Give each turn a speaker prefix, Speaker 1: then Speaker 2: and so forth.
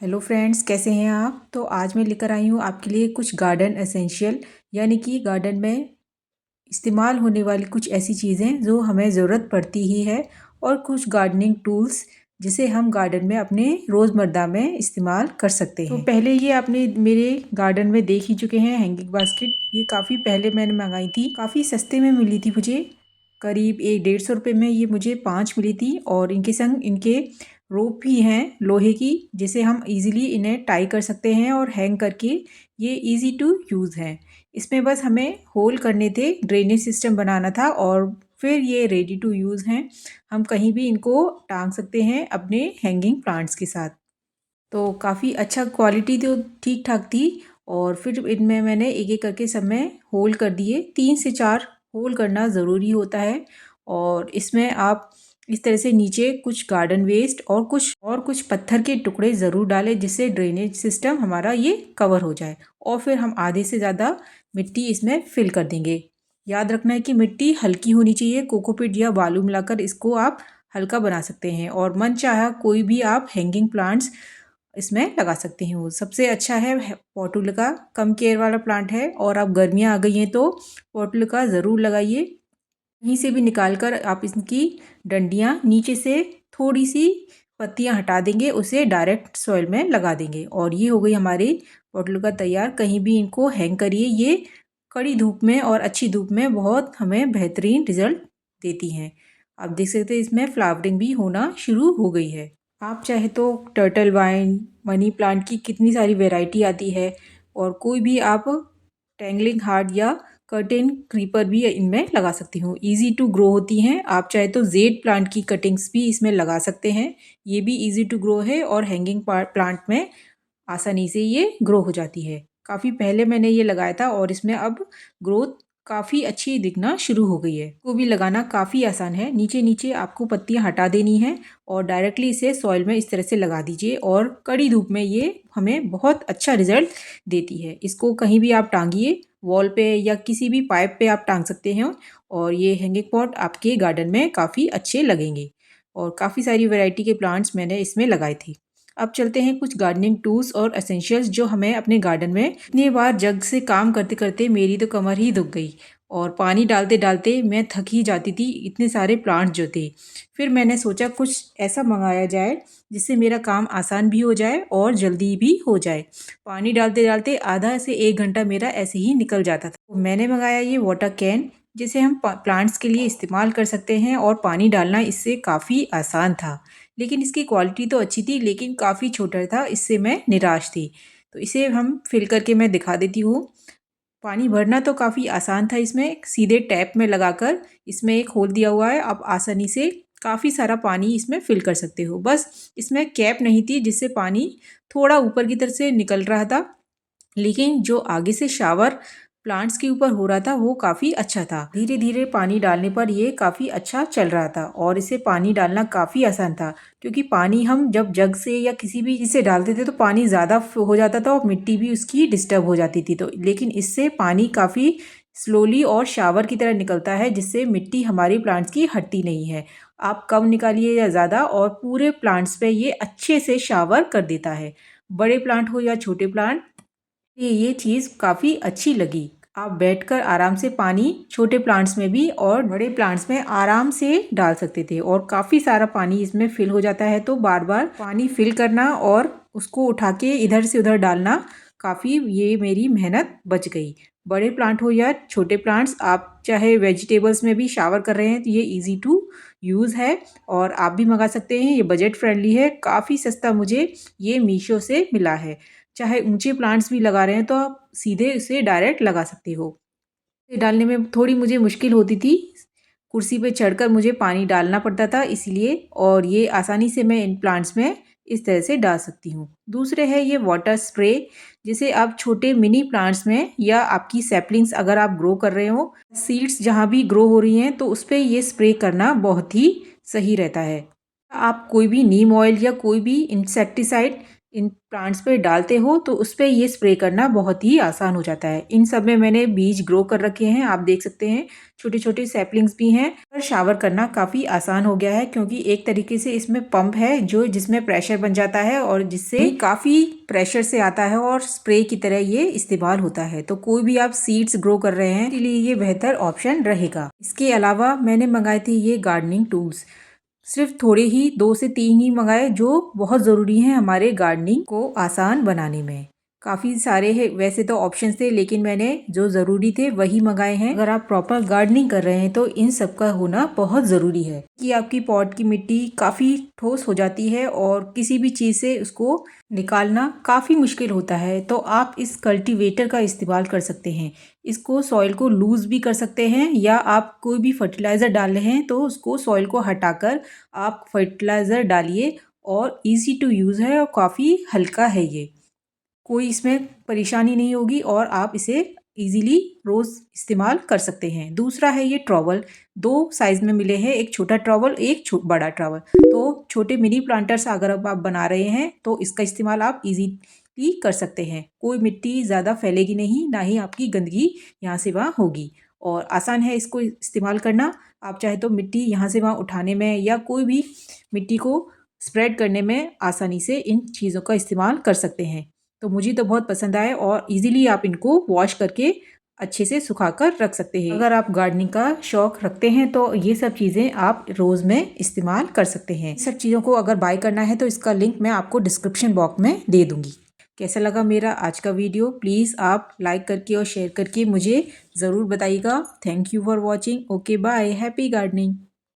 Speaker 1: Hello friends, कैसे हैं आप। तो आज मैं लेकर आई हूँ आपके लिए कुछ गार्डन एसेंशियल, यानी कि गार्डन में इस्तेमाल होने वाली कुछ ऐसी चीज़ें जो हमें ज़रूरत पड़ती ही है, और कुछ गार्डनिंग टूल्स जिसे हम गार्डन में अपने रोज़मर्रा में इस्तेमाल कर सकते हैं। तो पहले ये आपने मेरे गार्डन में देख ही चुके हैं हैंगिंग बास्केट। ये काफ़ी पहले मैंने मंगाई थी, काफ़ी सस्ते में मिली थी मुझे, करीब 100-150 रुपये में ये मुझे 5 मिली थी। और इनके संग इनके रोप भी हैं लोहे की, जिसे हम इजीली इन्हें टाई कर सकते हैं और हैंग करके ये इजी टू यूज़ हैं। इसमें बस हमें होल करने थे, ड्रेनेज सिस्टम बनाना था, और फिर ये रेडी टू यूज़ हैं। हम कहीं भी इनको टांग सकते हैं अपने हैंगिंग प्लांट्स के साथ। तो काफ़ी अच्छा क्वालिटी तो ठीक ठाक थी। और फिर इनमें मैंने एक एक करके सब में होल कर दिए। 3 से 4 होल करना ज़रूरी होता है। और इसमें आप इस तरह से नीचे कुछ गार्डन वेस्ट और कुछ पत्थर के टुकड़े ज़रूर डालें, जिससे ड्रेनेज सिस्टम हमारा ये कवर हो जाए। और फिर हम आधे से ज़्यादा मिट्टी इसमें फिल कर देंगे। याद रखना है कि मिट्टी हल्की होनी चाहिए। कोकोपीट या बालू मिलाकर इसको आप हल्का बना सकते हैं, और मन चाहा कोई भी आप हैंगिंग प्लांट्स इसमें लगा सकते हैं। वो सबसे अच्छा है पोर्टुलिका, कम केयर वाला प्लांट है। और अब गर्मियाँ आ गई हैं तो पोर्टुलिका ज़रूर लगाइए। कहीं से भी निकाल कर आप इसकी डंडियाँ नीचे से थोड़ी सी पत्तियाँ हटा देंगे, उसे डायरेक्ट सॉइल में लगा देंगे, और ये हो गई हमारी पोर्टुलिका तैयार। कहीं भी इनको हैंग करिए, ये कड़ी धूप में और अच्छी धूप में बहुत हमें बेहतरीन रिजल्ट देती हैं। आप देख सकते हैं इसमें फ्लावरिंग भी होना शुरू हो गई है। आप चाहे तो टर्टल वाइन, मनी प्लांट की कितनी सारी वैरायटी आती है, और कोई भी आप टैंगलिंग हार्ट या कर्टेन क्रीपर भी इनमें लगा सकती हूँ। ईजी टू ग्रो होती हैं। आप चाहे तो जेड प्लांट की कटिंग्स भी इसमें लगा सकते हैं, ये भी ईजी टू ग्रो है, और हैंगिंग प्लांट में आसानी से ये ग्रो हो जाती है। काफ़ी पहले मैंने ये लगाया था, और इसमें अब ग्रोथ काफ़ी अच्छी दिखना शुरू हो गई है। को भी लगाना काफ़ी आसान है। नीचे नीचे आपको पत्तियां हटा देनी है, और डायरेक्टली इसे सॉइल में इस तरह से लगा दीजिए, और कड़ी धूप में ये हमें बहुत अच्छा रिजल्ट देती है। इसको कहीं भी आप टांगिए, वॉल पे या किसी भी पाइप पे आप टांग सकते हैं, और ये हैंगिंग पॉट आपके गार्डन में काफ़ी अच्छे लगेंगे। और काफ़ी सारी वैरायटी के प्लांट्स मैंने इसमें लगाए थे। अब चलते हैं कुछ गार्डनिंग टूल्स और एसेंशियल्स जो हमें अपने गार्डन में। इतनी बार जग से काम करते करते मेरी तो कमर ही दुख गई, और पानी डालते डालते मैं थक ही जाती थी, इतने सारे प्लांट जो थे। फिर मैंने सोचा कुछ ऐसा मंगाया जाए जिससे मेरा काम आसान भी हो जाए और जल्दी भी हो जाए। पानी डालते डालते आधा से 1 घंटा मेरा ऐसे ही निकल जाता था। तो मैंने मंगाया ये वाटर कैन, जिसे हम प्लांट्स के लिए इस्तेमाल कर सकते हैं, और पानी डालना इससे काफ़ी आसान था। लेकिन इसकी क्वालिटी तो अच्छी थी, लेकिन काफ़ी छोटा था, इससे मैं निराश थी। तो इसे हम फिल करके मैं दिखा देती हूँ। पानी भरना तो काफ़ी आसान था। इसमें सीधे टैप में लगाकर इसमें एक होल दिया हुआ है, आप आसानी से काफ़ी सारा पानी इसमें फिल कर सकते हो। बस इसमें कैप नहीं थी, जिससे पानी थोड़ा ऊपर की तरफ से निकल रहा था, लेकिन जो आगे से शावर प्लांट्स के ऊपर हो रहा था वो काफ़ी अच्छा था। धीरे धीरे पानी डालने पर ये काफ़ी अच्छा चल रहा था, और इसे पानी डालना काफ़ी आसान था, क्योंकि पानी हम जब जग से या किसी भी चीज़ से डालते थे तो पानी ज़्यादा हो जाता था, और मिट्टी भी उसकी डिस्टर्ब हो जाती थी। तो लेकिन इससे पानी काफ़ी स्लोली और शावर की तरह निकलता है, जिससे मिट्टी हमारी प्लांट्स की हटती नहीं है। आप कम निकालिए या ज़्यादा, और पूरे प्लांट्स पे ये अच्छे से शावर कर देता है। बड़े प्लांट हो या छोटे प्लांट, ये चीज़ काफ़ी अच्छी लगी। आप बैठकर आराम से पानी छोटे प्लांट्स में भी और बड़े प्लांट्स में आराम से डाल सकते थे, और काफ़ी सारा पानी इसमें फिल हो जाता है। तो बार बार पानी फिल करना और उसको उठा के इधर से उधर डालना, काफ़ी ये मेरी मेहनत बच गई। बड़े प्लांट हो या छोटे प्लांट्स, आप चाहे वेजिटेबल्स में भी शावर कर रहे हैं तो ये इजी टू यूज़ है, और आप भी मंगा सकते हैं। ये बजट फ्रेंडली है, काफ़ी सस्ता मुझे ये मीशो से मिला है। चाहे ऊंचे प्लांट्स भी लगा रहे हैं तो आप सीधे इसे डायरेक्ट लगा सकते हो। इसे डालने में थोड़ी मुझे मुश्किल होती थी, कुर्सी पे चढ़कर मुझे पानी डालना पड़ता था इसलिए, और ये आसानी से मैं इन प्लांट्स में इस तरह से डाल सकती हूँ। दूसरे है ये वाटर स्प्रे, जिसे आप छोटे मिनी प्लांट्स में या आपकी सैपलिंग्स अगर आप ग्रो कर रहे हो, सीड्स जहाँ भी ग्रो हो रही हैं, तो उस पर ये स्प्रे करना बहुत ही सही रहता है। आप कोई भी नीम ऑयल या कोई भी इंसेक्टिसाइड इन प्लांट्स पे डालते हो तो उस पे ये स्प्रे करना बहुत ही आसान हो जाता है। इन सब में मैंने बीज ग्रो कर रखे हैं, आप देख सकते हैं छोटे-छोटे सैपलिंग्स भी हैं और शावर करना काफ़ी आसान हो गया है क्योंकि एक तरीके से इसमें पंप है जो जिसमें प्रेशर बन जाता है और जिससे काफ़ी प्रेशर से आता है और स्प्रे की तरह ये इस्तेमाल होता है। तो कोई भी आप सीड्स ग्रो कर रहे हैं इसके लिए ये बेहतर ऑप्शन रहेगा। इसके अलावा मैंने मंगाए थे ये गार्डनिंग टूल्स, सिर्फ थोड़े ही 2 से 3 ही मंगाए जो बहुत ज़रूरी हैं हमारे गार्डनिंग को आसान बनाने में। काफ़ी सारे हैं वैसे तो ऑप्शंस थे लेकिन मैंने जो ज़रूरी थे वही मंगाए हैं। अगर आप प्रॉपर गार्डनिंग कर रहे हैं तो इन सब का होना बहुत ज़रूरी है कि आपकी पॉट की मिट्टी काफ़ी ठोस हो जाती है और किसी भी चीज़ से उसको निकालना काफ़ी मुश्किल होता है। तो आप इस कल्टीवेटर का इस्तेमाल कर सकते हैं। इसको सॉइल को लूज़ भी कर सकते हैं या आप कोई भी फर्टिलाइज़र डाल रहे हैं तो उसको सॉइल को हटाकर आप फर्टिलाइज़र डालिए और इजी टू यूज़ है और काफ़ी हल्का है ये। कोई इसमें परेशानी नहीं होगी और आप इसे इजीली रोज़ इस्तेमाल कर सकते हैं। दूसरा है ये ट्रॉवल, 2 साइज़ में मिले हैं, एक छोटा ट्रॉवल, एक बड़ा ट्रॉवल। तो छोटे मिनी प्लांटर्स अगर अब आप बना रहे हैं तो इसका इस्तेमाल आप इजीली कर सकते हैं। कोई मिट्टी ज़्यादा फैलेगी नहीं, ना ही आपकी गंदगी यहाँ से वहाँ होगी और आसान है इसको इस्तेमाल करना। आप चाहे तो मिट्टी यहाँ से वहाँ उठाने में या कोई भी मिट्टी को स्प्रेड करने में आसानी से इन चीज़ों का इस्तेमाल कर सकते हैं। तो मुझे तो बहुत पसंद आए और इजीली आप इनको वॉश करके अच्छे से सुखाकर रख सकते हैं। अगर आप गार्डनिंग का शौक रखते हैं तो ये सब चीज़ें आप रोज़ में इस्तेमाल कर सकते हैं। सब चीज़ों को अगर बाय करना है तो इसका लिंक मैं आपको डिस्क्रिप्शन बॉक्स में दे दूँगी। कैसा लगा मेरा आज का वीडियो प्लीज़ आप लाइक करके और शेयर करके मुझे ज़रूर बताइएगा। Thank you for watching. Okay bye, happy gardening.